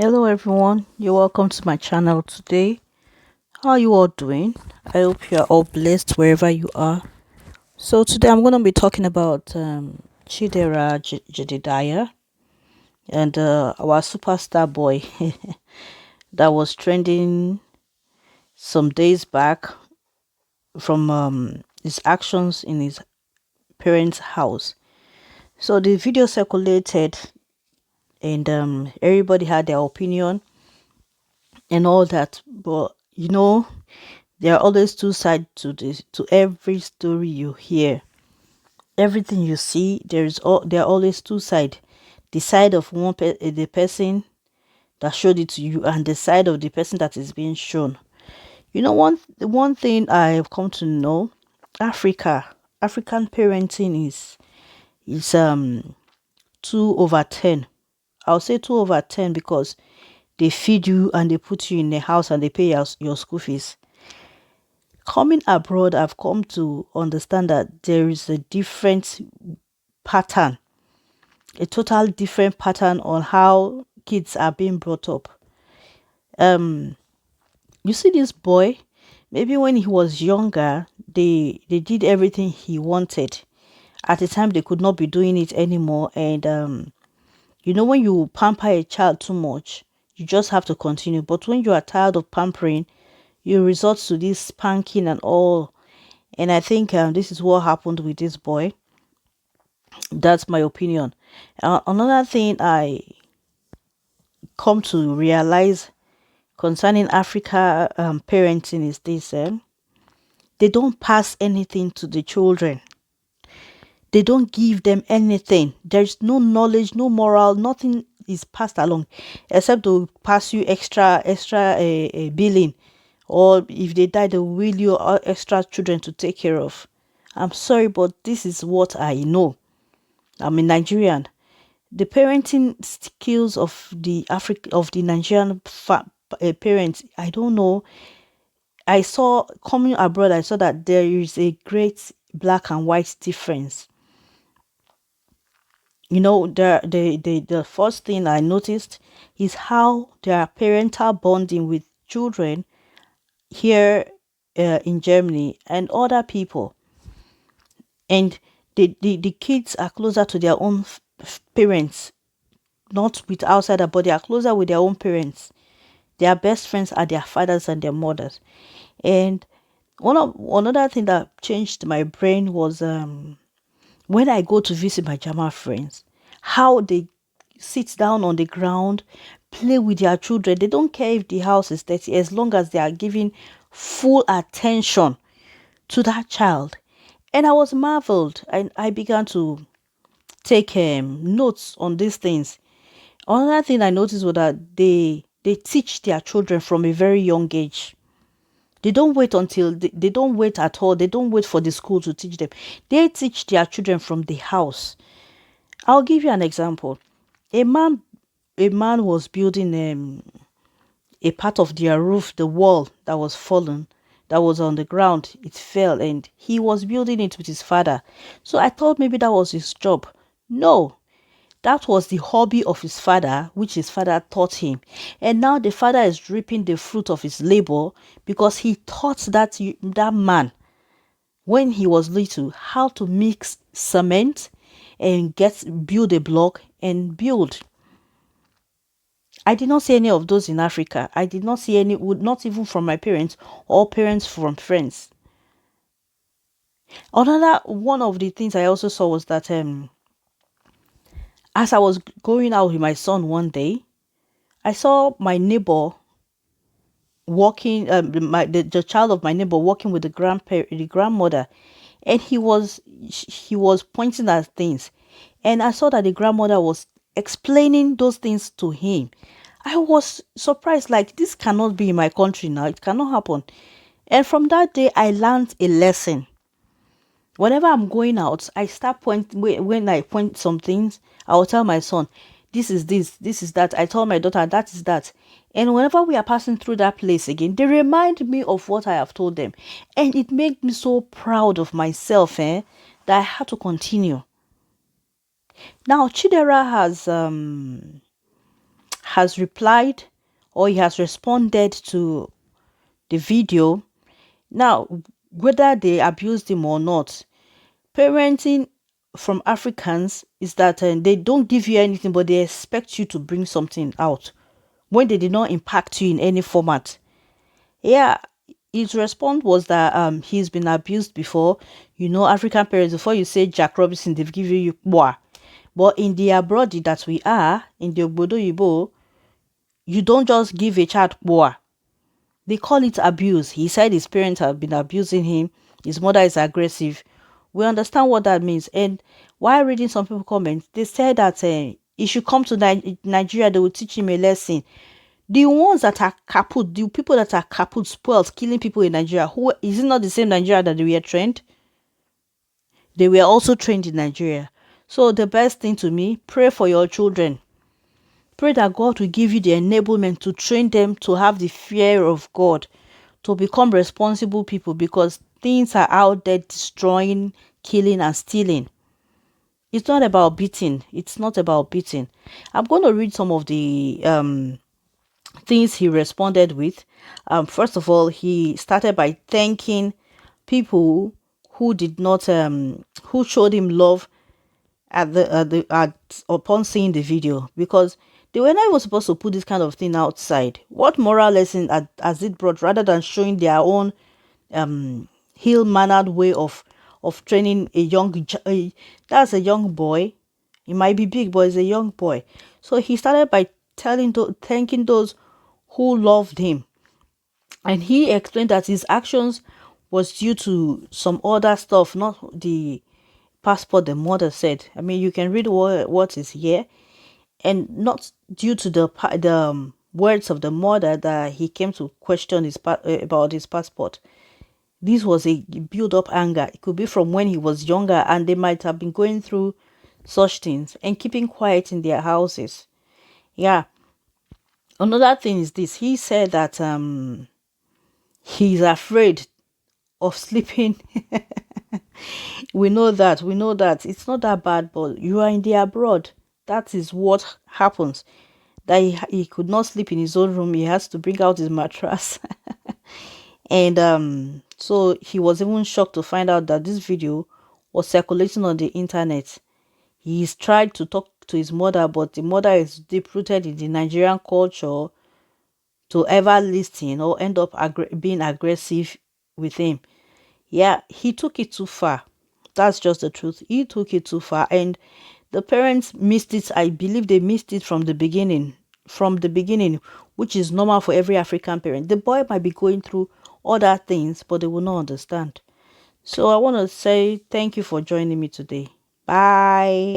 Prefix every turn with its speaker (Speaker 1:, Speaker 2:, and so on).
Speaker 1: Hello everyone, you're welcome to my channel today. How are you all doing? I hope you are all blessed wherever you are. So today I'm going to be talking about Chidera Jedidiah and our superstar boy that was trending some days back from his actions in his parents' house. So the video circulated and everybody had their opinion and all that, but there are always two sides to every story you hear. Everything you see, there are always two sides. The side of the person that showed it to you, and the side of the person that is being shown. One thing I have come to know, African parenting is 2/10. I'll say 2/10 because they feed you and they put you in a house and they pay your school fees. Coming abroad, I've come to understand that there is a different pattern, a total different pattern on how kids are being brought up. You see this boy, maybe when he was younger, they did everything he wanted. At the time, they could not be doing it anymore. And when you pamper a child too much, you just have to continue. But when you are tired of pampering, you resort to this spanking and all. And I think this is what happened with this boy. That's my opinion. Another thing I come to realize concerning Africa parenting is this: they don't pass anything to the children. They don't give them anything. There's no knowledge, no moral, nothing is passed along, except to pass you extra billing, or if they die, they will you extra children to take care of. I'm sorry, but this is what I know. I'm a Nigerian. The parenting skills of the Nigerian parents, I don't know. I saw coming abroad, I saw that there is a great black and white difference. The first thing I noticed is how their parental bonding with children here in Germany and other people, and the kids are closer to their own parents, not with outsider, but they are closer with their own parents. Their best friends are their fathers and their mothers. And another thing that changed my brain was when I go to visit my German friends, how they sit down on the ground, play with their children. They don't care if the house is dirty as long as they are giving full attention to that child. And I was marveled, and I began to take notes on these things. Another thing I noticed was that they teach their children from a very young age. They don't wait until they don't wait at all. They don't wait for the school to teach them. They teach their children from the house. I'll give you an example. A man was building a part of their roof, the wall that was fallen, that was on the ground. It fell, and he was building it with his father. So I thought maybe that was his job. No, that was the hobby of his father, which his father taught him. And now the father is reaping the fruit of his labor because he taught that man, when he was little, how to mix cement and build a block and build. I did not see any of those in Africa. I did not see any, not even from my parents or parents from friends. Another one of the things I also saw was that as I was going out with my son one day, I saw my neighbor walking, the child of my neighbor walking with the grandmother, and he was pointing at things, and I saw that the grandmother was explaining those things to him. I was surprised, like, this cannot be in my country now. It cannot happen. And from that day, I learned a lesson. Whenever I'm going out, I start when I point some things, I will tell my son, this is this is that. I tell my daughter, that is that. And whenever we are passing through that place again, they remind me of what I have told them. And it made me so proud of myself, that I had to continue. Now, Chidera has replied, or he has responded to the video. Now, whether they abused him or not, parenting from Africans is that they don't give you anything, but they expect you to bring something out when they did not impact you in any format. Yeah, his response was that he's been abused before. African parents, before you say Jack Robinson, they've given you boah. But in the abroad that we are, in the Obodo Yibo, you don't just give a child boah. They call it abuse. He said his parents have been abusing him. His mother is aggressive. We understand what that means. And while reading some people comments, they said that he should come to Nigeria. They will teach him a lesson. The ones that are kaput, the people that are kaput, spoiled, killing people in Nigeria, who is it not the same Nigeria that they were trained? They were also trained in Nigeria. So the best thing to me, pray for your children. Pray that God will give you the enablement to train them to have the fear of God, to become responsible people, because things are out there destroying, killing, and stealing. It's not about beating. It's not about beating. I'm going to read some of the things he responded with. First of all, he started by thanking people who did not who showed him love upon seeing the video, because they were not even supposed to put this kind of thing outside. What moral lesson has it brought, rather than showing their own ill-mannered way of training that's a young boy. He might be big, but he's a young boy. So he started by thanking those who loved him, and he explained that his actions was due to some other stuff, not the passport the mother said. I mean, you can read what is here, and not due to the words of the mother that he came to question about his passport. This was a build-up anger. It could be from when he was younger, and they might have been going through such things and keeping quiet in their houses. Yeah. Another thing is this. He said that he's afraid of sleeping. We know that it's not that bad, but you are in the abroad. That is what happens. That he could not sleep in his own room. He has to bring out his mattress. And so he was even shocked to find out that this video was circulating on the internet. He's tried to talk to his mother, but the mother is deep rooted in the Nigerian culture to ever listen or end up being aggressive with him. Yeah, he took it too far. That's just the truth. He took it too far, and the parents missed it. I believe they missed it from the beginning. Which is normal for every African parent. The boy might be going through other things, but they will not understand. So I want to say thank you for joining me today. Bye.